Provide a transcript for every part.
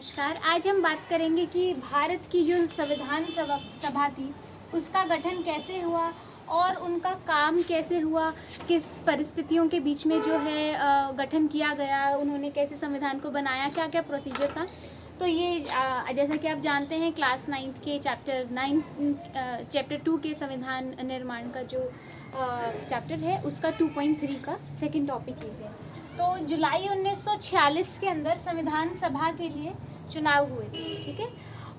नमस्कार। आज हम बात करेंगे कि भारत की जो संविधान सभा थी उसका गठन कैसे हुआ और उनका काम कैसे हुआ, किस परिस्थितियों के बीच में जो है गठन किया गया, उन्होंने कैसे संविधान को बनाया, क्या क्या प्रोसीजर था। तो ये जैसा कि आप जानते हैं क्लास 9 के चैप्टर 2 के संविधान निर्माण का जो चैप्टर है उसका 2.3 का सेकंड टॉपिक ये है। तो जुलाई 1946 के अंदर संविधान सभा के लिए चुनाव हुए थे, ठीक है।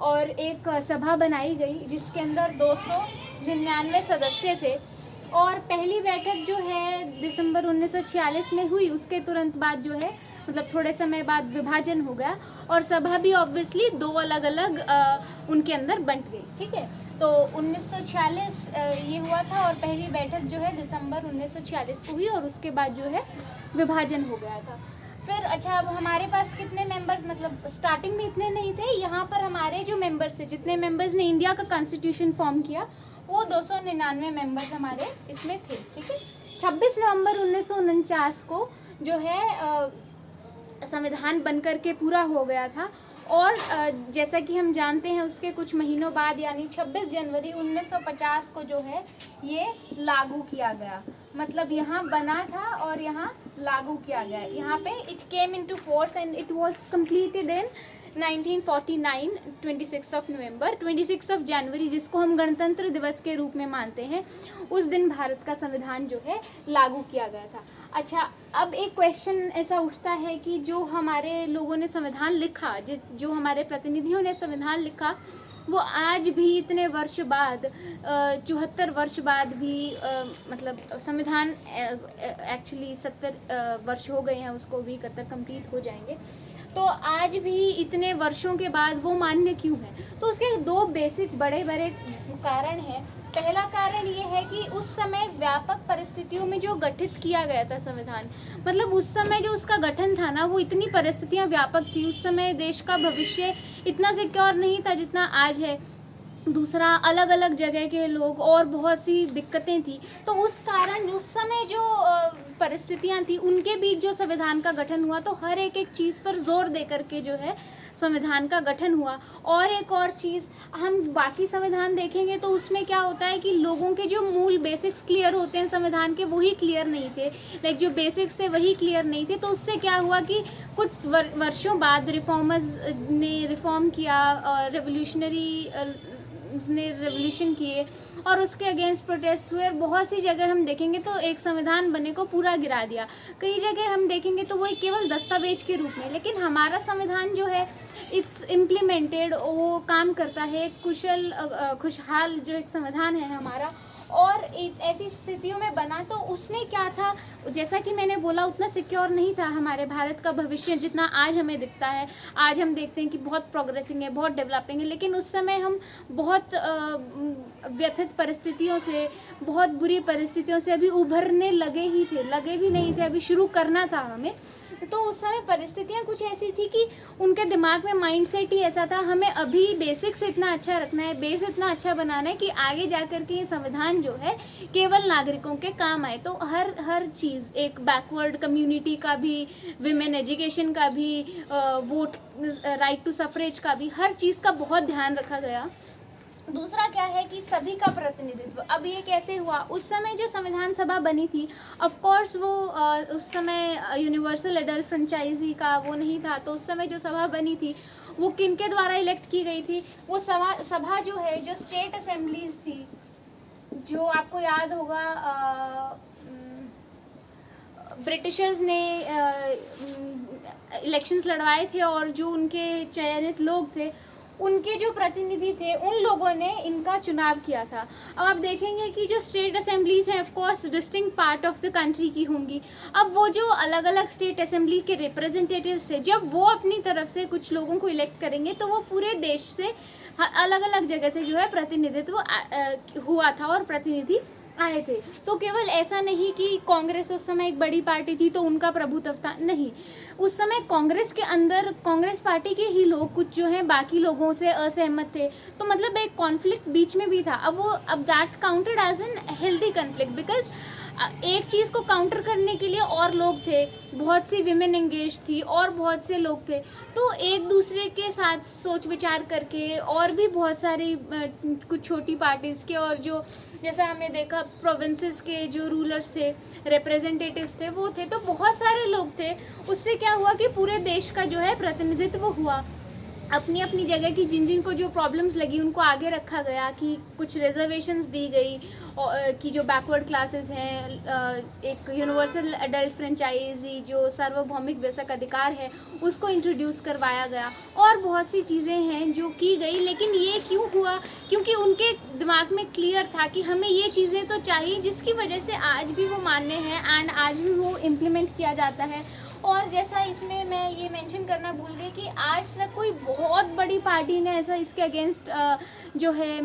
और एक सभा बनाई गई जिसके अंदर 299 सदस्य थे और पहली बैठक जो है दिसंबर 1946 में हुई। उसके तुरंत बाद जो है मतलब थोड़े समय बाद विभाजन हो गया और सभा भी ऑब्वियसली दो अलग अलग उनके अंदर बंट गई, ठीक है। तो 1946 ये हुआ था और पहली बैठक जो है दिसंबर 1946 को हुई और उसके बाद जो है विभाजन हो गया था। फिर अच्छा, अब हमारे पास कितने मेंबर्स, मतलब स्टार्टिंग में इतने नहीं थे। यहाँ पर हमारे जो मेंबर्स थे, जितने मेंबर्स ने इंडिया का कॉन्स्टिट्यूशन फॉर्म किया, वो 299 मेंबर्स हमारे इसमें थे, ठीक है। 26 नवंबर 1949 को जो है संविधान बनकर के पूरा हो गया था और जैसा कि हम जानते हैं उसके कुछ महीनों बाद यानी 26 जनवरी 1950 को जो है ये लागू किया गया। मतलब यहाँ बना था और यहाँ लागू किया गया। यहाँ पे it came into force and it was completed in 1949 26 नवंबर 26 जनवरी, जिसको हम गणतंत्र दिवस के रूप में मानते हैं, उस दिन भारत का संविधान जो है लागू किया गया था। अच्छा, अब एक क्वेश्चन ऐसा उठता है कि जो हमारे लोगों ने संविधान लिखा, जो हमारे प्रतिनिधियों ने संविधान लिखा, वो आज भी इतने वर्ष बाद 74 वर्ष बाद भी मतलब संविधान एक्चुअली 70 वर्ष हो गए हैं, उसको भी 71 कंप्लीट हो जाएंगे। तो आज भी इतने वर्षों के बाद वो मान्य क्यों है? तो उसके दो बेसिक बड़े बड़े कारण हैं। पहला कारण ये है कि उस समय व्यापक परिस्थितियों में जो गठित किया गया था संविधान, मतलब उस समय जो उसका गठन था ना, वो इतनी परिस्थितियां व्यापक थी। उस समय देश का भविष्य इतना सिक्योर नहीं था जितना आज है। दूसरा, अलग अलग जगह के लोग और बहुत सी दिक्कतें थी। तो उस कारण उस समय जो परिस्थितियां थी उनके बीच जो संविधान का गठन हुआ, तो हर एक चीज़ पर जोर दे करके जो है संविधान का गठन हुआ। और एक और चीज़, हम बाकी संविधान देखेंगे तो उसमें क्या होता है कि लोगों के जो मूल बेसिक्स क्लियर होते हैं संविधान के, वही क्लियर नहीं थे। लाइक जो बेसिक्स थे वही क्लियर नहीं थे। तो उससे क्या हुआ कि कुछ वर्षों बाद रिफॉर्मर्स ने रिफॉर्म किया, ने रेवोल्यूशन किए और उसके अगेंस्ट प्रोटेस्ट हुए। बहुत सी जगह हम देखेंगे तो एक संविधान बने को पूरा गिरा दिया। कई जगह हम देखेंगे तो वो केवल दस्तावेज के रूप में, लेकिन हमारा संविधान जो है इट्स इम्प्लीमेंटेड, वो काम करता है। खुशहाल जो एक संविधान है हमारा, और ऐसी स्थितियों में बना। तो उसमें क्या था, जैसा कि मैंने बोला, उतना सिक्योर नहीं था हमारे भारत का भविष्य जितना आज हमें दिखता है। आज हम देखते हैं कि बहुत प्रोग्रेसिंग है, बहुत डेवलपिंग है, लेकिन उस समय हम बहुत व्यथित परिस्थितियों से, बहुत बुरी परिस्थितियों से अभी उभरने लगे भी नहीं थे, अभी शुरू करना था हमें। तो उस समय परिस्थितियाँ कुछ ऐसी थी कि उनके दिमाग में माइंडसेट ही ऐसा था, हमें अभी बेसिक्स इतना अच्छा रखना है, बेस इतना अच्छा बनाना है कि आगे जाकर के ये संविधान जो है केवल नागरिकों के काम आए। तो हर चीज़, एक बैकवर्ड कम्युनिटी का भी, विमेन एजुकेशन का भी, वोट राइट टू सफरेज का भी, हर चीज़ का बहुत ध्यान रखा गया। दूसरा क्या है कि सभी का प्रतिनिधित्व। अब ये कैसे हुआ? उस समय जो संविधान सभा बनी थी, ऑफ कोर्स वो उस समय यूनिवर्सल एडल्ट फ्रेंचाइजी का वो नहीं था। तो उस समय जो सभा बनी थी वो किनके द्वारा इलेक्ट की गई थी? वो सभा जो है, जो स्टेट असेंबलीज थी, जो आपको याद होगा ब्रिटिशर्स ने इलेक्शंस लड़वाए थे और जो उनके चयनित लोग थे, उनके जो प्रतिनिधि थे, उन लोगों ने इनका चुनाव किया था। अब आप देखेंगे कि जो स्टेट असेंबलीज हैं, of course distinct part of the country की होंगी। अब वो जो अलग अलग स्टेट असेंबली के रिप्रेजेंटेटिव्स थे, जब वो अपनी तरफ से कुछ लोगों को इलेक्ट करेंगे तो वो पूरे देश से अलग अलग जगह से जो है प्रतिनिधित्व हुआ था और प्रतिनिधि आए थे। तो केवल ऐसा नहीं कि कांग्रेस उस समय एक बड़ी पार्टी थी तो उनका प्रभुत्व था, नहीं। उस समय कांग्रेस के अंदर कांग्रेस पार्टी के ही लोग कुछ जो हैं बाकी लोगों से असहमत थे। तो मतलब एक कॉन्फ्लिक्ट बीच में भी था। अब that counted as an healthy conflict, because एक चीज़ को काउंटर करने के लिए और लोग थे, बहुत सी विमेन एंगेज थी और बहुत से लोग थे, तो एक दूसरे के साथ सोच विचार करके और भी बहुत सारी कुछ छोटी पार्टीज़ के, और जो जैसा हमने देखा प्रोविंसेस के जो रूलर्स थे, रिप्रेजेंटेटिव्स थे, वो थे, तो बहुत सारे लोग थे। उससे क्या हुआ कि पूरे देश का जो है प्रतिनिधित्व हुआ, अपनी अपनी जगह की जिन जिन को जो प्रॉब्लम्स लगी उनको आगे रखा गया, कि कुछ रिजर्वेशंस दी गई, और कि जो बैकवर्ड क्लासेस हैं, एक यूनिवर्सल एडल्ट फ्रेंचाइजी जो सार्वभौमिक बेसिक अधिकार है उसको इंट्रोड्यूस करवाया गया, और बहुत सी चीज़ें हैं जो की गई। लेकिन ये क्यों हुआ? क्योंकि उनके दिमाग में क्लियर था कि हमें ये चीज़ें तो चाहिए, जिसकी वजह से आज भी वो मान्य हैं एंड आज भी वो इम्प्लीमेंट किया जाता है। और जैसा इसमें मैं ये मेंशन करना भूल गई कि आज तक कोई बहुत बड़ी पार्टी ने ऐसा इसके अगेंस्ट जो है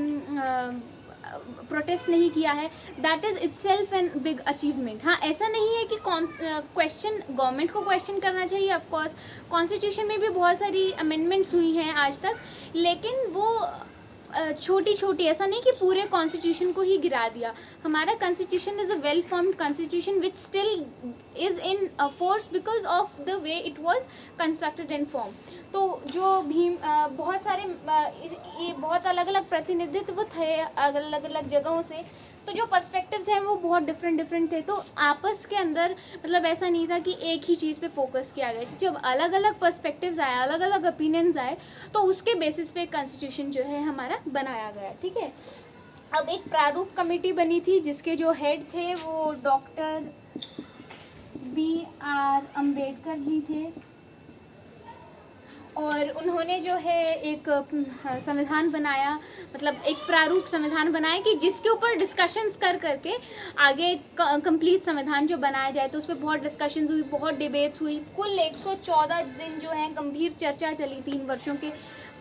प्रोटेस्ट नहीं किया है। That is itself an big achievement. हाँ, ऐसा नहीं है कि क्वेश्चन गवर्नमेंट को क्वेश्चन करना चाहिए, ऑफ कोर्स कॉन्स्टिट्यूशन में भी बहुत सारी अमेंडमेंट्स हुई हैं आज तक, लेकिन वो छोटी छोटी, ऐसा नहीं कि पूरे कॉन्स्टिट्यूशन को ही गिरा दिया। हमारा constitution is a well formed constitution which still is in force because of the way it was constructed and form. तो जो भी बहुत सारे ये बहुत अलग अलग प्रतिनिधित्व थे अलग अलग जगहों से, तो जो पर्सपेक्टिव्स हैं वो बहुत डिफरेंट थे। तो आपस के अंदर मतलब ऐसा नहीं था कि एक ही चीज़ पे फोकस किया गया। जब अलग अलग पर्सपेक्टिव्स आए, अलग अलग ओपिनियंस आए, तो उसके बेसिस पे कॉन्स्टिट्यूशन जो है हमारा बनाया गया। ठीक है, अब एक प्रारूप कमेटी बनी थी जिसके जो हेड थे वो डॉक्टर B.R. अम्बेडकर जी थे, और उन्होंने जो है एक संविधान बनाया, मतलब एक प्रारूप संविधान बनाया कि जिसके ऊपर डिस्कशंस कर करके आगे कंप्लीट संविधान जो बनाया जाए। तो उस पर बहुत डिस्कशंस हुई, बहुत डिबेट्स हुई, कुल 114 दिन जो है गंभीर चर्चा चली, 3 वर्षों के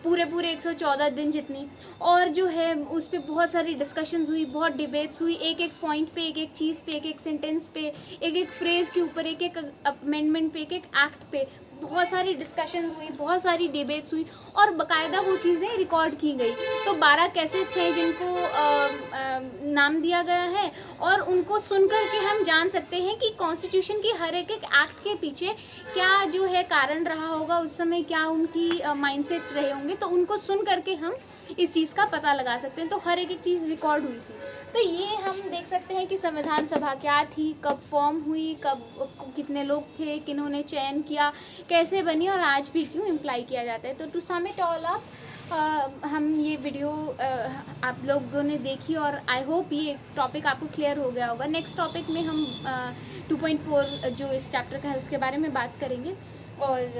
पूरे 114 दिन जितनी, और जो है उस पर बहुत सारी डिस्कशंस हुई, बहुत डिबेट्स हुई, एक एक पॉइंट पे, एक एक चीज़ पे, एक एक सेंटेंस पे, एक एक फ्रेज़ के ऊपर, एक एक अमेंडमेंट पे, एक एक एक्ट पे बहुत सारी डिस्कशंस हुई, बहुत सारी डिबेट्स हुई, और बाकायदा वो चीज़ें रिकॉर्ड की गई। तो 12 कैसेट्स हैं जिनको नाम दिया गया है, और उनको सुनकर के हम जान सकते हैं कि कॉन्स्टिट्यूशन की हर एक एक्ट के पीछे क्या जो है कारण रहा होगा, उस समय क्या उनकी माइंडसेट्स रहे होंगे, तो उनको सुन करके हम इस चीज़ का पता लगा सकते हैं। तो हर एक चीज़ रिकॉर्ड हुई थी। तो ये हम देख सकते हैं कि संविधान सभा क्या थी, कब फॉर्म हुई, कब कितने लोग थे, किन्होंने चयन किया, कैसे बनी, और आज भी क्यों इम्प्लाई किया जाता है। तो to sum it all up, हम ये वीडियो आप लोगों ने देखी, और आई होप ये टॉपिक आपको क्लियर हो गया होगा। नेक्स्ट टॉपिक में हम 2.4 जो इस चैप्टर का है उसके बारे में बात करेंगे। और